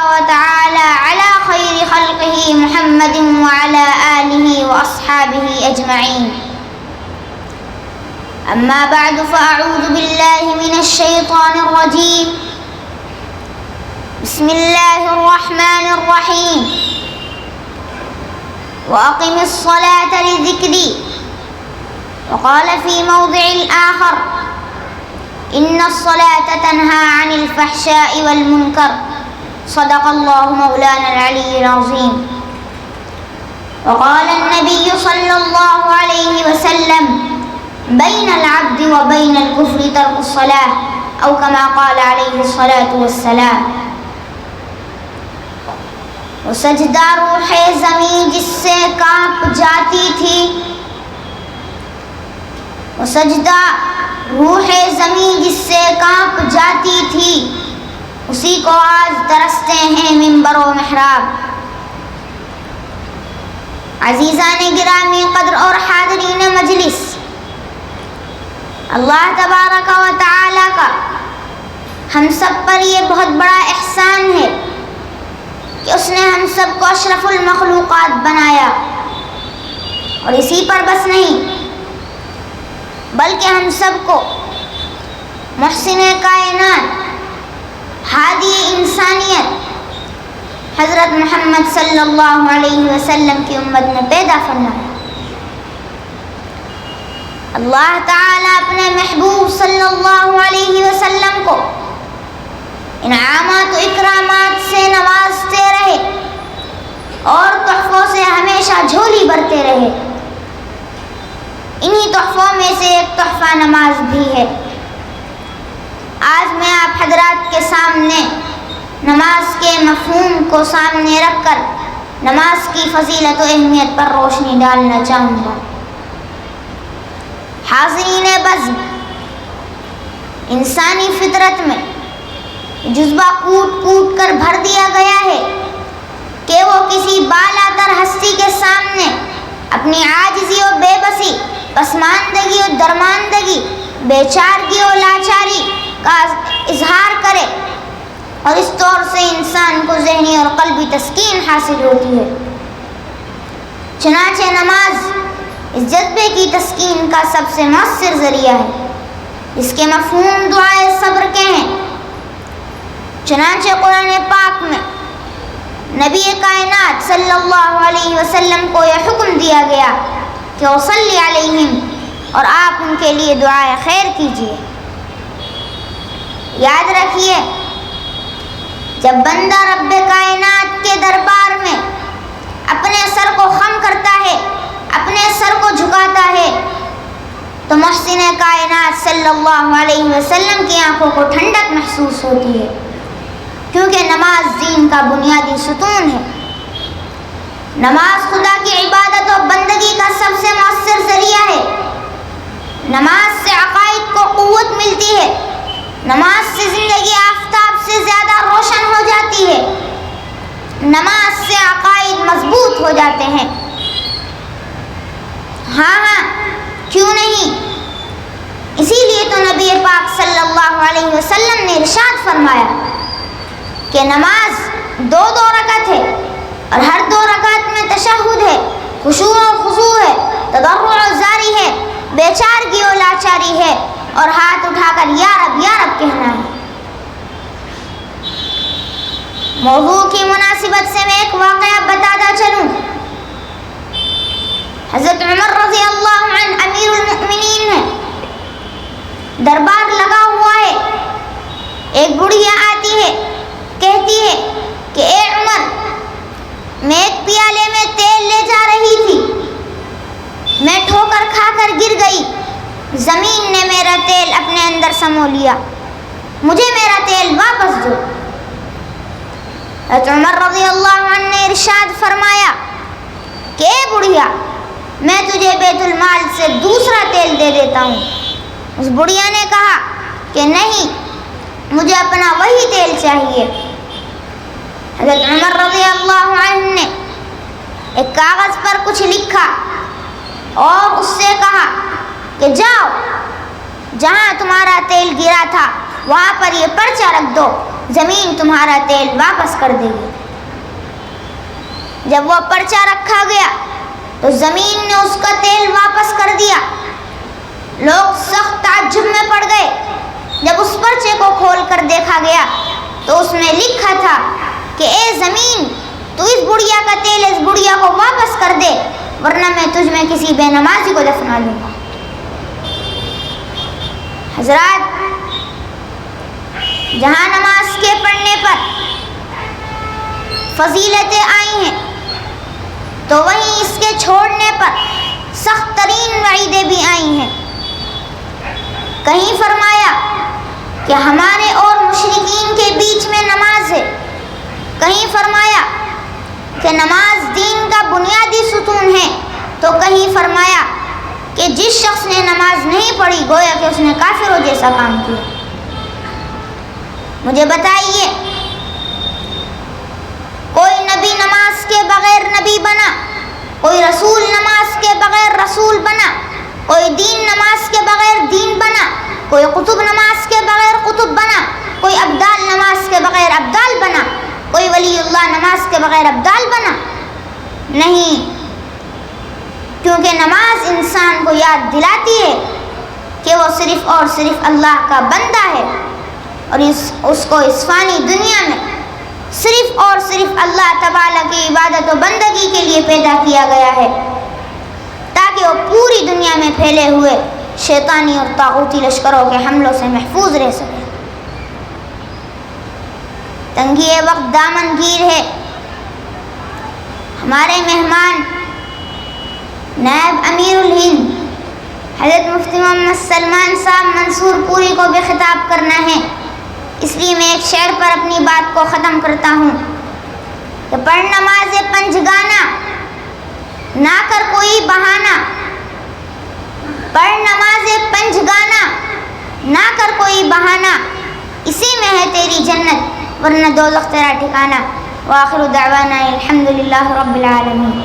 وتعالى على خير خلقه محمد وعلى آله وأصحابه أجمعين. أما بعد فأعوذ بالله من الشيطان الرجيم. بسم الله الرحمن الرحيم. وأقم الصلاة لذكري. وقال في موضع آخر: إن الصلاة تنهى عن الفحشاء والمنكر. صدق الله مولانا العلي العظيم. وقال النبي صلى الله عليه وسلم: بين العبد وبين الكفر ترك الصلاة، أو كما قال عليه الصلاة والسلام. وہ سجدہ روح زمین جس سے کانپ جاتی تھی، وہ سجدہ روح زمین جس سے کانپ جاتی تھی، اسی کو آج ترستے ہیں منبر و محراب. عزیزان گرامی قدر اور حاضرین مجلس، اللہ تبارک و تعالی کا ہم سب پر یہ بہت بڑا احسان ہے کہ اس نے ہم سب کو اشرف المخلوقات بنایا، اور اسی پر بس نہیں بلکہ ہم سب کو محسن کائنات، ہادی انسانیت حضرت محمد صلی اللہ علیہ وسلم کی امت میں پیدا فرمایا. اللہ تعالیٰ اپنے محبوب صلی اللہ علیہ وسلم کو انعامات و اکرامات سے نوازتے رہے اور تحفوں سے ہمیشہ جھولی بھرتے رہے. انہی تحفوں میں سے ایک تحفہ نماز بھی ہے. آج میں آپ حضرات کے سامنے نماز کے مفہوم کو سامنے رکھ کر نماز کی فضیلت و اہمیت پر روشنی ڈالنا چاہوں گا. حاضرین بزم، انسانی فطرت میں جذبہ کوٹ کوٹ کر بھر دیا گیا ہے کہ وہ کسی بالا تر ہستی کے سامنے اپنی عاجزی و بے بسی، پسماندگی و درماندگی، بیچارگی و لاچاری کا اظہار کرے، اور اس طور سے انسان کو ذہنی اور قلبی تسکین حاصل ہوتی ہے. چنانچہ نماز اس جذبے کی تسکین کا سب سے مؤثر ذریعہ ہے. اس کے مفہوم دعائے صبر کے ہیں. چنانچہ قرآن پاک میں نبی کائنات صلی اللہ علیہ وسلم کو یہ حکم دیا گیا کہ وصلی علیہم، اور آپ ان کے لیے دعائے خیر کیجیے. یاد رکھیے، جب بندہ رب کائنات کے دربار میں اپنے سر کو خم کرتا ہے، اپنے سر کو جھکاتا ہے، تو محسن کائنات صلی اللہ علیہ وسلم کی آنکھوں کو ٹھنڈک محسوس ہوتی ہے، کیونکہ نماز دین کا بنیادی ستون ہے. نماز خدا کی عبادت و بندگی کا سب سے مؤثر ذریعہ ہے. نماز سے عقائد کو قوت ملتی ہے. نماز سے زندگی آفتاب سے زیادہ روشن ہو جاتی ہے. نماز سے عقائد مضبوط ہو جاتے ہیں. ہاں کیوں نہیں؟ اسی لیے تو نبی پاک صلی اللہ علیہ وسلم نے ارشاد فرمایا کہ نماز 2 رکعت ہے، اور ہر 2 رکعت میں تشہد ہے، خشوع و خضوع ہے، تضرع و زاری ہے، بیچارگی و لاچاری ہے، اور ہاتھ اٹھا کر یا رب کہنا ہے. موضوع کی مناسبت سے میں ایک واقعہ بتاتا چلوں. حضرت عمر رضی اللہ عنہ امیر المؤمنین ہیں، دربار لگا ہوا ہے. ایک بڑھیا آتی ہے، کہتی ہے کہ اے عمر، میں ایک پیالے میں تیل لے جا رہی تھی، میں ٹھوکر کھا کر گر گئی، زمین نے میرا تیل اپنے اندر سمو لیا، مجھے میرا تیل واپس دو. حضرت عمر رضی اللہ عنہ نے ارشاد فرمایا کہ اے بڑھیا، میں تجھے بیت المال سے دوسرا تیل دے دیتا ہوں. اس بڑھیا نے کہا کہ نہیں، مجھے اپنا وہی تیل چاہیے. حضرت عمر رضی اللہ عنہ نے ایک کاغذ پر کچھ لکھا اور اس سے کہا کہ جاؤ، جہاں تمہارا تیل گرا تھا وہاں پر یہ پرچہ رکھ دو، زمین تمہارا تیل واپس کر دے گی۔ جب وہ پرچہ رکھا گیا تو زمین نے اس کا تیل واپس کر دیا۔ لوگ سخت تعجب میں پڑ گئے۔ جب اس پرچے کو کھول کر دیکھا گیا تو اس میں لکھا تھا کہ اے زمین، تو اس بڑھیا کا تیل اس بڑھیا کو واپس کر دے، ورنہ میں تجھ میں کسی بے نمازی کو دفنا لوں گا۔ حضرات، جہاں نماز کے پڑھنے پر فضیلتیں آئی ہیں تو وہیں اس کے چھوڑنے پر سخت ترین وعیدیں بھی آئی ہیں۔ کہیں فرمایا کہ ہمارے اور مشرکین کے بیچ میں نماز ہے، کہیں فرمایا کہ نماز دین کا بنیادی ستون ہے، تو کہیں فرمایا کہ جس شخص نے نماز نہیں پڑھی گویا کہ اس نے کافروں جیسا کام کیا۔ مجھے بتائیے، کوئی نبی نماز کے بغیر نبی بنا؟ کوئی رسول نماز کے بغیر رسول بنا؟ کوئی دین نماز کے بغیر دین بنا؟ کوئی قطب نماز کے بغیر قطب بنا؟ کوئی ابدال نماز کے بغیر ابدال بنا؟ کوئی ولی اللہ نماز کے بغیر ابدال بنا؟ نہیں، کیونکہ نماز انسان کو یاد دلاتی ہے کہ وہ صرف اور صرف اللہ کا بندہ ہے، اور اس کو اس فانی دنیا میں صرف اور صرف اللہ تعالیٰ کی عبادت و بندگی کے لیے پیدا کیا گیا ہے، تاکہ وہ پوری دنیا میں پھیلے ہوئے شیطانی اور طاغوتی لشکروں کے حملوں سے محفوظ رہ سکے۔ تنگی وقت دامن گیر ہے۔ ہمارے مہمان نائب امیر الہند حضرت مفتی محمد سلمان صاحب منصور پوری کو بھی خطاب کرنا ہے، اس لیے میں ایک شعر پر اپنی بات کو ختم کرتا ہوں کہ پڑھ نماز پنجگانہ نہ کر کوئی بہانہ، پڑھ نماز پنجگانہ نہ کر کوئی بہانہ، اسی میں ہے تیری جنت ورنہ دوزخ تیرا ٹھکانہ۔ وآخر دعوانا الحمدللہ رب العالمین۔